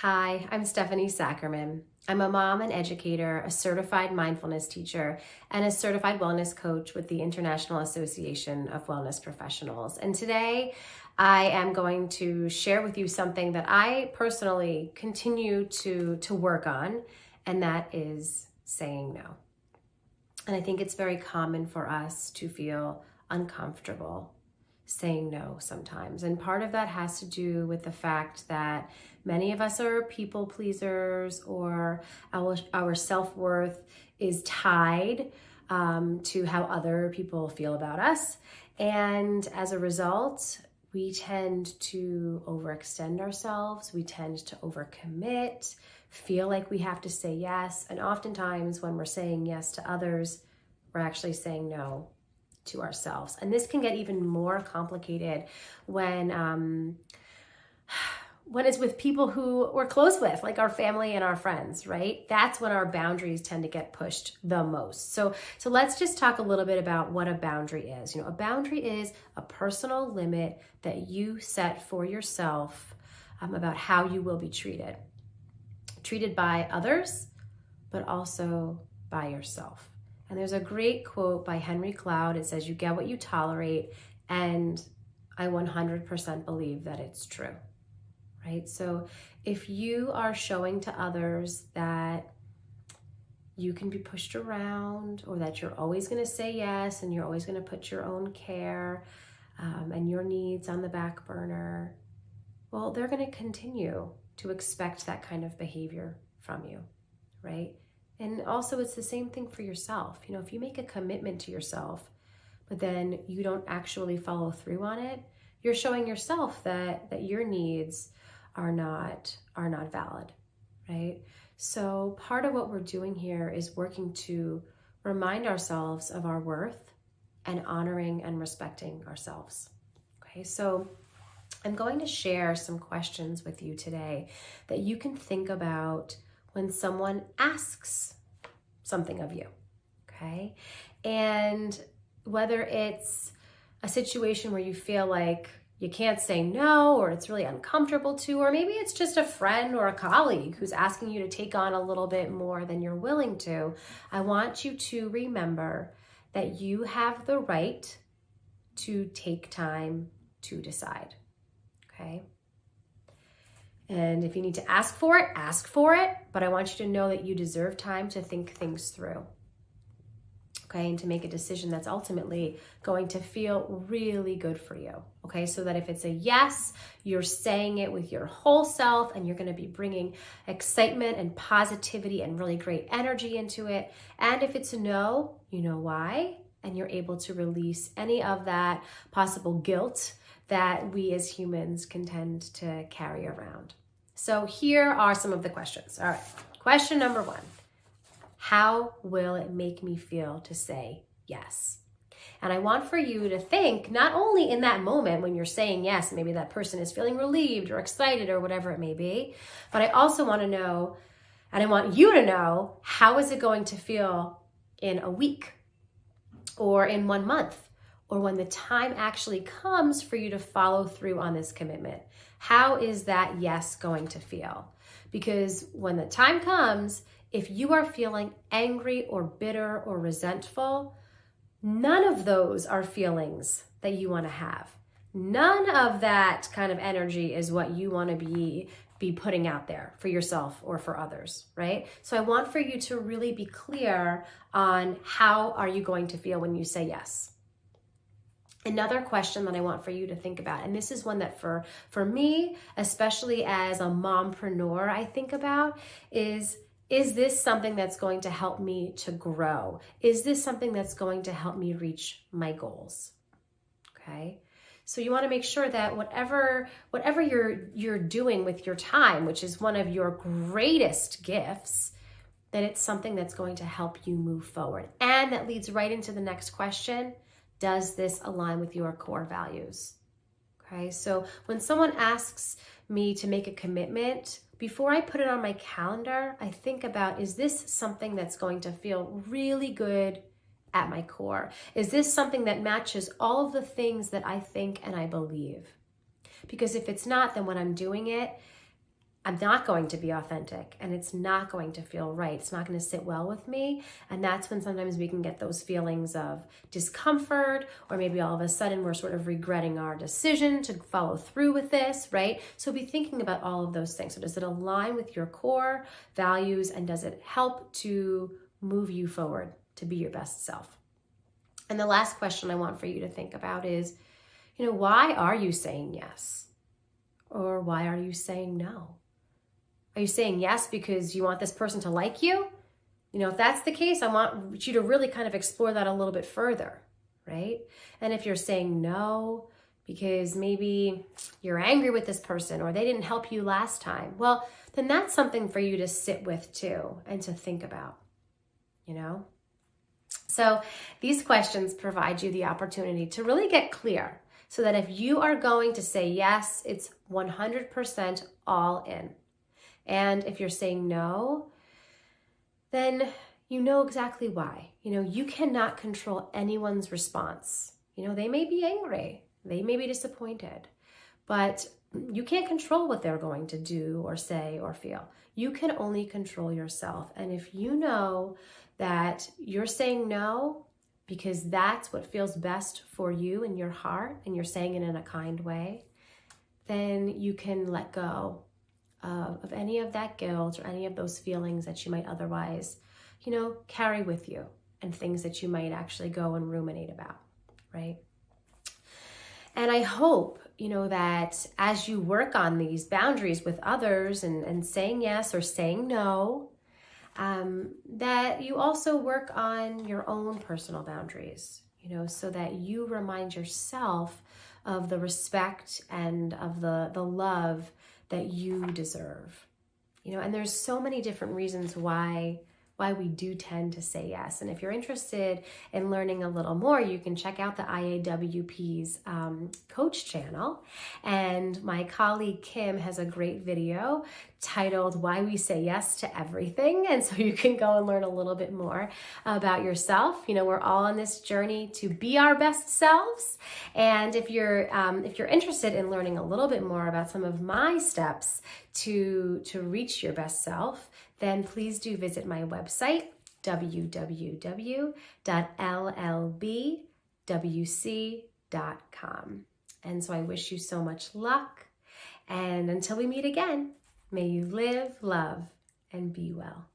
Hi, I'm Stephanie Sackerman. I'm a mom and educator, a certified mindfulness teacher, and a certified wellness coach with the International Association of Wellness Professionals. And today I am going to share with you something that I personally continue to work on, and that is saying no. And I think it's very common for us to feel uncomfortable saying no sometimes. And part of that has to do with the fact that many of us are people pleasers, or our self-worth is tied to how other people feel about us. And as a result, we tend to overextend ourselves. We tend to overcommit, feel like we have to say yes. And oftentimes when we're saying yes to others, we're actually saying no to ourselves. And this can get even more complicated when it's with people who we're close with, like our family and our friends, right? That's when our boundaries tend to get pushed the most. So let's just talk a little bit about what a boundary is. A boundary is a personal limit that you set for yourself about how you will be treated by others, but also by yourself. And there's a great quote by Henry Cloud. It says, "You get what you tolerate." And I 100% believe that it's true, right? So if you are showing to others that you can be pushed around, or that you're always going to say yes and you're always going to put your own care and your needs on the back burner, well, they're going to continue to expect that kind of behavior from you, right? And also it's the same thing for yourself. If you make a commitment to yourself, but then you don't actually follow through on it, you're showing yourself that your needs are not valid, right? So part of what we're doing here is working to remind ourselves of our worth and honoring and respecting ourselves. Okay, so I'm going to share some questions with you today that you can think about when someone asks something of you, okay? And whether it's a situation where you feel like you can't say no, or it's really uncomfortable to, or maybe it's just a friend or a colleague who's asking you to take on a little bit more than you're willing to, I want you to remember that you have the right to take time to decide, okay? And if you need to ask for it, but I want you to know that you deserve time to think things through, okay? And to make a decision that's ultimately going to feel really good for you, okay? So that if it's a yes, you're saying it with your whole self, and you're gonna be bringing excitement and positivity and really great energy into it. And if it's a no, you know why, and you're able to release any of that possible guilt that we as humans can tend to carry around. So here are some of the questions. All right, question number 1. How will it make me feel to say yes? And I want for you to think, not only in that moment when you're saying yes, maybe that person is feeling relieved or excited or whatever it may be, but I also want to know, and I want you to know, how is it going to feel in a week, or in 1 month, or when the time actually comes for you to follow through on this commitment? How is that yes going to feel? Because when the time comes, if you are feeling angry or bitter or resentful, none of those are feelings that you want to have. None of that kind of energy is what you want to be putting out there for yourself or for others, right? So I want for you to really be clear on how are you going to feel when you say yes. Another question that I want for you to think about, and this is one that for me, especially as a mompreneur, I think about is this something that's going to help me to grow? Is this something that's going to help me reach my goals? Okay. So you want to make sure that whatever you're doing with your time, which is one of your greatest gifts, that it's something that's going to help you move forward. And that leads right into the next question. Does this align with your core values? Okay, so when someone asks me to make a commitment, before I put it on my calendar, I think about, is this something that's going to feel really good at my core? Is this something that matches all of the things that I think and I believe? Because if it's not, then when I'm doing it, I'm not going to be authentic, and it's not going to feel right. It's not going to sit well with me. And that's when sometimes we can get those feelings of discomfort, or maybe all of a sudden we're sort of regretting our decision to follow through with this, right? So be thinking about all of those things. So does it align with your core values, and does it help to move you forward to be your best self? And the last question I want for you to think about is, why are you saying yes? Or why are you saying no? Are you saying yes because you want this person to like you? If that's the case, I want you to really kind of explore that a little bit further, right? And if you're saying no because maybe you're angry with this person or they didn't help you last time, well, then that's something for you to sit with too and to think about, So these questions provide you the opportunity to really get clear so that if you are going to say yes, it's 100% all in. And if you're saying no, then you know exactly why. You cannot control anyone's response. They may be angry, they may be disappointed, but you can't control what they're going to do or say or feel. You can only control yourself. And if you know that you're saying no because that's what feels best for you in your heart, and you're saying it in a kind way, then you can let go of any of that guilt or any of those feelings that you might otherwise, carry with you, and things that you might actually go and ruminate about, right? And I hope, that as you work on these boundaries with others and saying yes or saying no, that you also work on your own personal boundaries, so that you remind yourself of the respect and of the love that you deserve. And there's so many different reasons why we do tend to say yes. And if you're interested in learning a little more, you can check out the IAWP's coach channel. And my colleague Kim has a great video titled Why We Say Yes to Everything. And so you can go and learn a little bit more about yourself. We're all on this journey to be our best selves. And if you're interested in learning a little bit more about some of my steps to reach your best self, then please do visit my website, www.llbwc.com. And so I wish you so much luck. And until we meet again, may you live, love, and be well.